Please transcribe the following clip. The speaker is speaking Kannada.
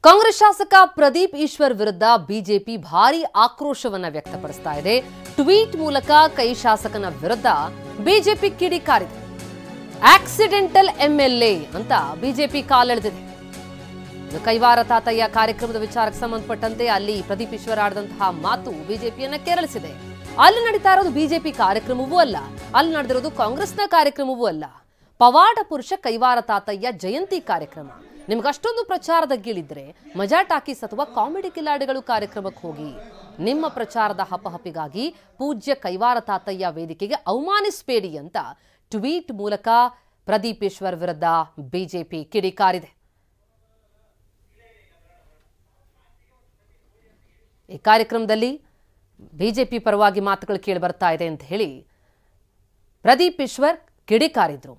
ಕಾಂಗ್ರೆಸ್ ಶಾಸಕ ಪ್ರದೀಪ್ ಈಶ್ವರ್ ವಿರುದ್ಧ ಬಿಜೆಪಿ ಭಾರಿ ಆಕ್ರೋಶವನ್ನ ವ್ಯಕ್ತಪಡಿಸ್ತಾ ಇದೆ. ಟ್ವೀಟ್ ಮೂಲಕ ಕೈ ಶಾಸಕನ ವಿರುದ್ಧ ಬಿಜೆಪಿ ಕಿಡಿಕಾರಿದೆ. ಆಕ್ಸಿಡೆಂಟಲ್ ಎಂಎಲ್ಎ ಅಂತ ಬಿಜೆಪಿ ಕಾಲೆಳೆದಿದೆ. ಕೈವಾರ ತಾತಯ್ಯ ಕಾರ್ಯಕ್ರಮದ ವಿಚಾರಕ್ಕೆ ಸಂಬಂಧಪಟ್ಟಂತೆ ಅಲ್ಲಿ ಪ್ರದೀಪ್ ಈಶ್ವರ್ ಆಡಿದಂತಹ ಮಾತು ಬಿಜೆಪಿಯನ್ನ ಕೆರಳಿಸಿದೆ. ಅಲ್ಲಿ ನಡೀತಾ ಇರೋದು ಬಿಜೆಪಿ ಕಾರ್ಯಕ್ರಮವೂ ಅಲ್ಲ, ಅಲ್ಲಿ ನಡೆದಿರೋದು ಕಾಂಗ್ರೆಸ್ನ ಕಾರ್ಯಕ್ರಮವೂ ಅಲ್ಲ. ಪವಾಡ ಪುರುಷ ಕೈವಾರ ತಾತಯ್ಯ ಜಯಂತಿ ಕಾರ್ಯಕ್ರಮ. ನಿಮ್ಗಷ್ಟೊಂದು ಪ್ರಚಾರದ ಗೀಳಿದ್ರೆ ಮಜಾ ಟಾಕೀಸ್ ಅಥವಾ ಕಾಮಿಡಿ ಕಿಲಾಡಿಗಳು ಕಾರ್ಯಕ್ರಮಕ್ಕೆ ಹೋಗಿ. ನಿಮ್ಮ ಪ್ರಚಾರದ ಹಪಹಪಿಗಾಗಿ ಪೂಜ್ಯ ಕೈವಾರ ತಾತಯ್ಯ ವೇದಿಕೆಗೆ ಅವಮಾನಿಸಬೇಡಿ ಅಂತ ಟ್ವೀಟ್ ಮೂಲಕ ಪ್ರದೀಪ್ ಈಶ್ವರ್ ವಿರುದ್ಧ ಬಿಜೆಪಿ ಕಿಡಿಕಾರಿದೆ. ಈ ಕಾರ್ಯಕ್ರಮದಲ್ಲಿ ಬಿಜೆಪಿ ಪರವಾಗಿ ಮಾತುಗಳು ಕೇಳಿ ಬರ್ತಾ ಇದೆ ಅಂತ ಹೇಳಿ ಪ್ರದೀಪ್ ಈಶ್ವರ್ ಕಿಡಿಕಾರಿದ್ರು.